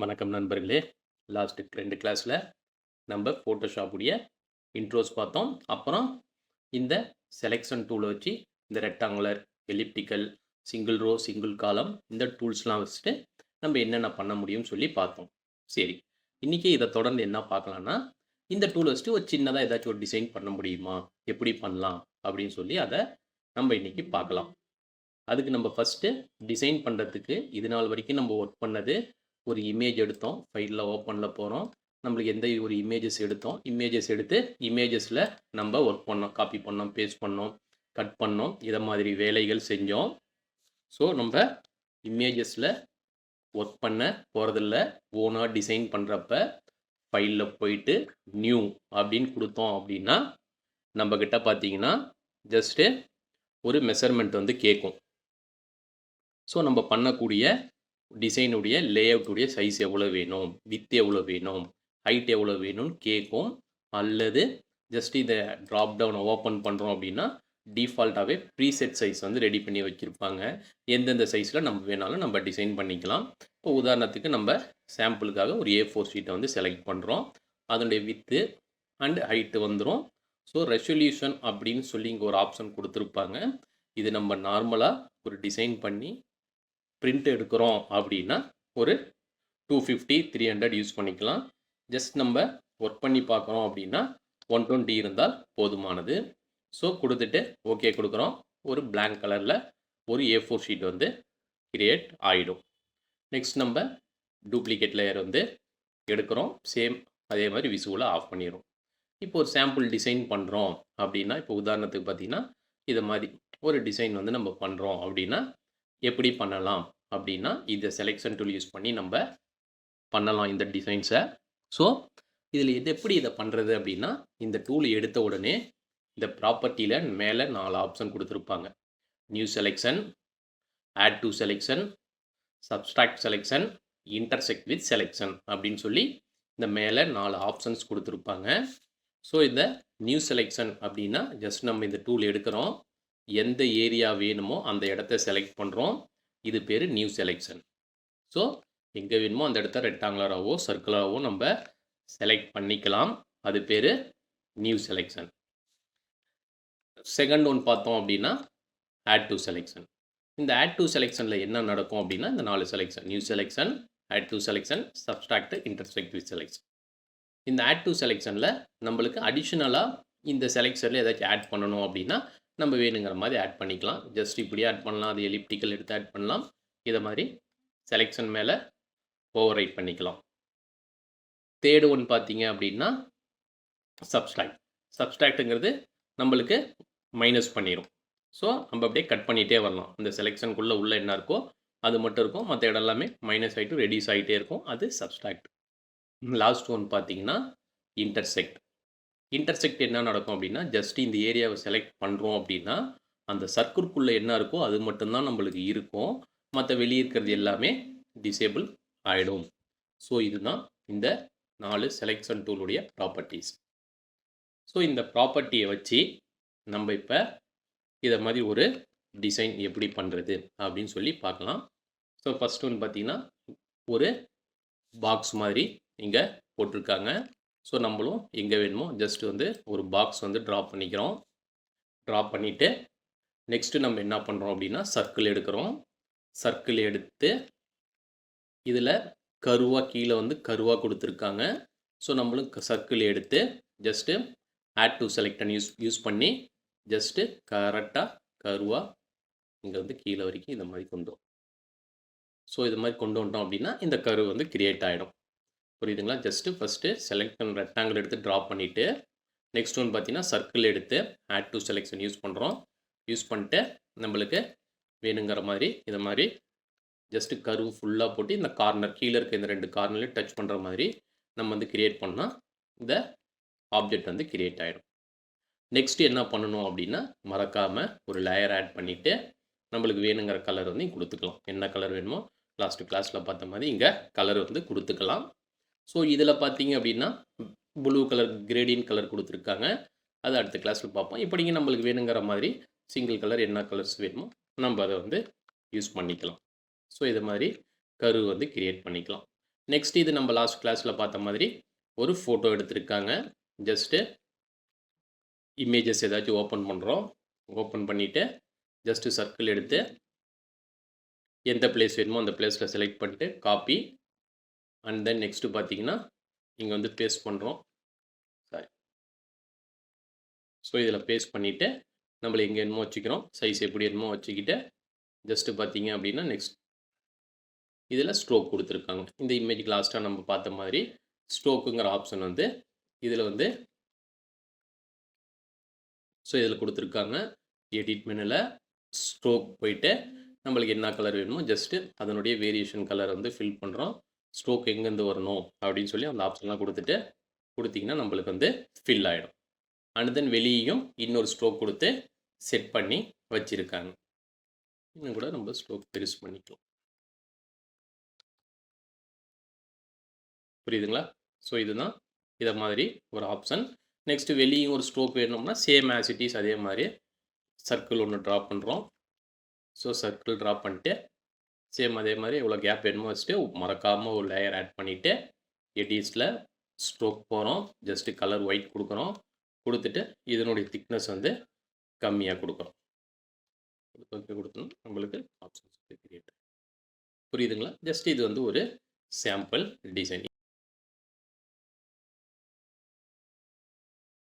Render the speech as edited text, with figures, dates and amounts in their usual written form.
வணக்கம் நண்பர்களே. லாஸ்ட் 2 கிளாஸில் நம்ம ஃபோட்டோஷாப்புடைய இன்ட்ரோஸ் பார்த்தோம். அப்புறம் இந்த செலெக்ஷன் டூலை வச்சு இந்த rectangular, elliptical, single row, single column இந்த டூல்ஸ்லாம் வச்சுட்டு நம்ம என்னென்ன பண்ண முடியும்னு சொல்லி பார்த்தோம். சரி, இன்றைக்கி இதை தொடர்ந்து என்ன பார்க்கலான்னா, இந்த டூலை வச்சுட்டு ஒரு சின்னதாக ஏதாச்சும் ஒரு டிசைன் பண்ண முடியுமா, எப்படி பண்ணலாம் அப்படின்னு சொல்லி அதை நம்ம இன்றைக்கி பார்க்கலாம். அதுக்கு நம்ம ஃபஸ்ட்டு டிசைன் பண்ணுறதுக்கு இது நாள் வரைக்கும் நம்ம ஒர்க் பண்ணது ஒரு இமேஜ் எடுத்தோம், ஃபைலில் ஓப்பனில் போகிறோம், நம்மளுக்கு எந்த ஒரு இமேஜஸ் எடுத்தோம், இமேஜஸ் எடுத்து இமேஜஸில் நம்ம ஒர்க் பண்ணோம், காப்பி பண்ணோம், பேஸ்ட் பண்ணோம், கட் பண்ணோம், இதை மாதிரி வேலைகள் செஞ்சோம். ஸோ நம்ம இமேஜஸில் ஒர்க் பண்ண போகிறதில்ல. ஓனாக டிசைன் பண்ணுறப்ப ஃபைலில் போயிட்டு நியூ அப்படின்னு கொடுத்தோம் அப்படின்னா நம்மக்கிட்ட பார்த்தீங்கன்னா ஜஸ்ட்டு ஒரு மெஷர்மெண்ட் வந்து கேட்கும். ஸோ நம்ம பண்ணக்கூடிய டிசைனுடைய லேஅவுட்டுடைய சைஸ் எவ்வளோ வேணும், வித் எவ்வளோ வேணும், ஹைட் எவ்வளோ வேணும்னு கேட்கும். அல்லது ஜஸ்ட் இதை ட்ராப் டவுன் ஓப்பன் பண்ணுறோம் அப்படின்னா டிஃபால்ட்டாகவே ப்ரீசெட் சைஸ் வந்து ரெடி பண்ணி வச்சுருப்பாங்க. எந்தெந்த சைஸில் நம்ம வேணாலும் நம்ம டிசைன் பண்ணிக்கலாம். இப்போ உதாரணத்துக்கு நம்ம சாம்பிளுக்காக ஒரு A4 ஷீட்டை வந்து செலக்ட் பண்ணுறோம். அதனுடைய வித்து அண்ட் ஹைட்டு வந்துடும். ஸோ ரெசல்யூஷன் அப்படின்னு சொல்லி இங்கே ஒரு ஆப்ஷன் கொடுத்துருப்பாங்க. இது நம்ம நார்மலாக ஒரு டிசைன் பண்ணி பிரிண்ட் எடுக்கிறோம் அப்படின்னா ஒரு 250, 300 யூஸ் பண்ணிக்கலாம். ஜஸ்ட் நம்ம ஒர்க் பண்ணி பார்க்குறோம் அப்படின்னா 120 இருந்தால் போதுமானது. ஸோ கொடுத்துட்டு ஓகே கொடுக்குறோம். ஒரு பிளாங்க் கலரில் ஒரு A4 ஷீட் வந்து கிரியேட் ஆகிடும். நெக்ஸ்ட் நம்ம டூப்ளிகேட் லேயர் வந்து எடுக்கிறோம். சேம் அதே மாதிரி விசுவலாக ஆஃப் பண்ணிடும். இப்போ ஒரு சாம்பிள் டிசைன் பண்ணுறோம் அப்படின்னா, இப்போ உதாரணத்துக்கு பார்த்திங்கன்னா இதை மாதிரி ஒரு டிசைன் வந்து நம்ம பண்ணுறோம் அப்படின்னா எப்படி பண்ணலாம் அப்படின்னா, இதை செலெக்ஷன் டூல் யூஸ் பண்ணி நம்ம பண்ணலாம் இந்த டிசைன்ஸை. ஸோ இதில் எப்படி இதை பண்ணுறது அப்படின்னா, இந்த டூல் எடுத்த உடனே இந்த ப்ராப்பர்ட்டியில் மேலே 4 ஆப்ஷன் கொடுத்துருப்பாங்க. New selection, add to selection, subtract selection, intersect with selection அப்படின்னு சொல்லி இந்த மேலே 4 ஆப்ஷன்ஸ் கொடுத்துருப்பாங்க. ஸோ இந்த நியூ செலெக்ஷன் அப்படின்னா ஜஸ்ட் நம்ம இந்த டூல் எடுக்கிறோம், எந்த ஏரியா வேணுமோ அந்த இடத்த செலக்ட் பண்ணுறோம். இது பேர் நியூ செலெக்ஷன். ஸோ எங்கே வேணுமோ அந்த இடத்த ரெக்டாங்குலராகவோ சர்க்குலராகவோ நம்ம செலக்ட் பண்ணிக்கலாம். அது பேர் நியூ செலெக்ஷன். செகண்ட் ஒன் பார்த்தோம் அப்படின்னா ஆட் டு செலெக்ஷன். இந்த ஆட் டு செலெக்ஷனில் என்ன நடக்கும் அப்படின்னா இந்த 4 selection, new selection, add to selection, subtract, intersect with selection. இந்த ஆட் டு செலெக்ஷனில் நம்மளுக்கு அடிஷ்னலாக இந்த செலெக்ஷனில் ஏதாச்சும் ஆட் பண்ணணும் அப்படின்னா நம்ம வேணுங்கிற மாதிரி ஆட் பண்ணிக்கலாம். ஜஸ்ட் இப்படி ஆட் பண்ணலாம், அது எலிப்டிக்கல் எடுத்து ஆட் பண்ணலாம். இதை மாதிரி செலெக்ஷன் மேலே ஓவர் ரைட் பண்ணிக்கலாம். தேர்டு ஒன் பார்த்தீங்க அப்படின்னா சப்ஸ்ட்ராக்ட். சப்ஸ்ட்ராக்ட்டுங்கிறது நம்மளுக்கு மைனஸ் பண்ணிடும். ஸோ நம்ம அப்படியே கட் பண்ணிகிட்டே வரலாம். அந்த செலெக்ஷனுக்குள்ளே உள்ள என்ன இருக்கோ அது மட்டும் இருக்கும், மற்ற இடம் எல்லாமே மைனஸ் ஆகிட்டு ரெடியூஸ் ஆகிட்டே இருக்கும். அது சப்ஸ்ட்ராக்ட். லாஸ்ட் ஒன் பார்த்தீங்கன்னா இன்டர்செக்ட். இன்டர்செக்ட் என்ன நடக்கும் அப்படின்னா, ஜஸ்ட் இந்த ஏரியாவை செலக்ட் பண்ணுறோம் அப்படின்னா அந்த சர்க்கிள்குள்ளே என்ன இருக்கோ அது மட்டும்தான் நம்மளுக்கு இருக்கும், மற்ற வெளியே இருக்கிறது எல்லாமே டிசேபிள் ஆகிடும். ஸோ இதுதான் இந்த 4 செலெக்ஷன் டூலுடைய ப்ராப்பர்ட்டிஸ். ஸோ இந்த ப்ராப்பர்ட்டியை வச்சு நம்ம இப்போ இதை மாதிரி ஒரு டிசைன் எப்படி பண்ணுறது அப்படின்னு சொல்லி பார்க்கலாம். ஸோ ஃபஸ்ட் ஒன்று பார்த்தீங்கன்னா ஒரு பாக்ஸ் மாதிரி இங்கே போட்டிருக்காங்க. ஸோ நம்மளும் எங்கே வேணுமோ ஜஸ்ட் வந்து ஒரு பாக்ஸ் வந்து ட்ரா பண்ணிக்கிறோம். ட்ரா பண்ணிவிட்டு நெக்ஸ்ட்டு நம்ம என்ன பண்ணுறோம் அப்படின்னா சர்க்கிள் எடுக்கிறோம். சர்க்கிள் எடுத்து இதில் கருவாக கீழே வந்து கருவாக கொடுத்துருக்காங்க. ஸோ நம்மளும் சர்க்கிள் எடுத்து ஜஸ்ட்டு ஆட் டு செலக்டன் யூஸ் பண்ணி ஜஸ்ட்டு கரெக்டாக கருவாக இங்கே வந்து கீழே வரைக்கும் இந்த மாதிரி கொண்டு வரும். ஸோ இது மாதிரி கொண்டு வந்துட்டோம் அப்படின்னா இந்த கரு வந்து கிரியேட் ஆகிடும். புரியுதுங்களா? ஜஸ்ட்டு ஃபஸ்ட்டு செலக்ட் பண்ண ரெக்டாங்கிள் எடுத்து ட்ரா பண்ணிவிட்டு நெக்ஸ்ட் ஒன் பார்த்தீங்கன்னா சர்க்கிள் எடுத்து ஆட் டு செலெக்ஷன் யூஸ் பண்ணுறோம். யூஸ் பண்ணிட்டு நம்மளுக்கு வேணுங்கிற மாதிரி இதை மாதிரி ஜஸ்ட்டு கர்வ் ஃபுல்லாக போட்டு இந்த கார்னர் கீழே இருக்க இந்த 2 கார்னர்லையும் டச் பண்ணுற மாதிரி நம்ம வந்து கிரியேட் பண்ணால் இந்த ஆப்ஜெக்ட் வந்து கிரியேட் ஆகிடும். நெக்ஸ்ட்டு என்ன பண்ணணும் அப்படின்னா மறக்காமல் ஒரு லேயர் ஆட் பண்ணிவிட்டு நம்மளுக்கு வேணுங்கிற கலர் வந்து கொடுத்துக்கலாம். என்ன கலர் வேணுமோ லாஸ்ட்டு கிளாஸில் பார்த்த மாதிரி இங்கே கலர் வந்து கொடுத்துக்கலாம். ஸோ இதில் பார்த்தீங்க அப்படின்னா ப்ளூ கலர் கிரேடியன்ட் கலர் கொடுத்துருக்காங்க. அது அடுத்த கிளாஸில் பார்ப்போம். இப்படிங்க நம்மளுக்கு வேணுங்கிற மாதிரி சிங்கிள் கலர் என்ன கலர்ஸ் வேணுமோ நம்ம அதை வந்து யூஸ் பண்ணிக்கலாம். ஸோ இது மாதிரி கர்வ் வந்து கிரியேட் பண்ணிக்கலாம். நெக்ஸ்ட் இது நம்ம லாஸ்ட் கிளாஸில் பார்த்த மாதிரி ஒரு ஃபோட்டோ எடுத்திருக்காங்க. ஜஸ்ட்டு இமேஜஸ் ஏதாச்சும் ஓப்பன் பண்ணுறோம். ஓப்பன் பண்ணிவிட்டு ஜஸ்ட்டு சர்க்கிள் எடுத்து எந்த பிளேஸ் வேணுமோ அந்த பிளேஸில் செலக்ட் பண்ணிட்டு காப்பி அண்ட் தென் நெக்ஸ்ட்டு பார்த்தீங்கன்னா இங்கே வந்து பேஸ்ட் பண்ணுறோம். சாரி. ஸோ இதில் பேஸ்ட் பண்ணிவிட்டு நம்மளை எங்கே என்னமோ வச்சுக்கிறோம். சைஸ் எப்படி என்னமோ வச்சுக்கிட்டு ஜஸ்ட்டு பார்த்தீங்க அப்படின்னா நெக்ஸ்ட் இதில் ஸ்ட்ரோக் கொடுத்துருக்காங்க. இந்த இமேஜுக்கு லாஸ்ட்டாக நம்ம பார்த்த மாதிரி ஸ்ட்ரோக்குங்கிற ஆப்ஷன் வந்து இதில் வந்து ஸோ இதில் கொடுத்துருக்காங்க. எடிட் மெனுவில் ஸ்ட்ரோக் போயிட்டு நம்மளுக்கு என்ன கலர் வேணுமோ ஜஸ்ட்டு அதனுடைய வேரியேஷன் கலர் வந்து ஃபில் பண்ணுறோம். ஸ்ட்ரோக் எங்கேருந்து வரணும் அப்படின்னு சொல்லி அந்த ஆப்ஷன்லாம் கொடுத்தீங்கன்னா நம்மளுக்கு வந்து ஃபில் ஆகிடும். அண்ட் தென் வெளியேயும் இன்னொரு ஸ்ட்ரோக் கொடுத்து செட் பண்ணி வச்சுருக்காங்க. இன்னும் கூட நம்ம ஸ்ட்ரோக் பெருசு பண்ணிக்கலாம். புரியுதுங்களா? ஸோ இதுதான் இதை மாதிரி ஒரு ஆப்ஷன். நெக்ஸ்ட்டு வெளியும் ஒரு ஸ்ட்ரோக் வேணும்னா சேம் ஆஸ் இட் இஸ் அதே மாதிரி சர்க்கிள் ஒன்று ட்ரா பண்ணுறோம். ஸோ சர்க்கிள் ட்ரா பண்ணிட்டு சேம் அதே மாதிரி எவ்வளோ கேப் வேணுமோ வச்சுட்டு மறக்காமல் ஒரு லேயர் ஆட் பண்ணிவிட்டு எடிட்ஸில் ஸ்ட்ரோக் போகிறோம். ஜஸ்ட்டு கலர் ஒயிட் கொடுக்குறோம். கொடுத்துட்டு இதனுடைய திக்னஸ் வந்து கம்மியாக கொடுக்குறோம். கொடுத்தோம் நம்மளுக்கு ஆப்ஷன்ஸ் கிரியேட். புரியுதுங்களா? ஜஸ்ட் இது வந்து ஒரு சாம்பிள் டிசைன்.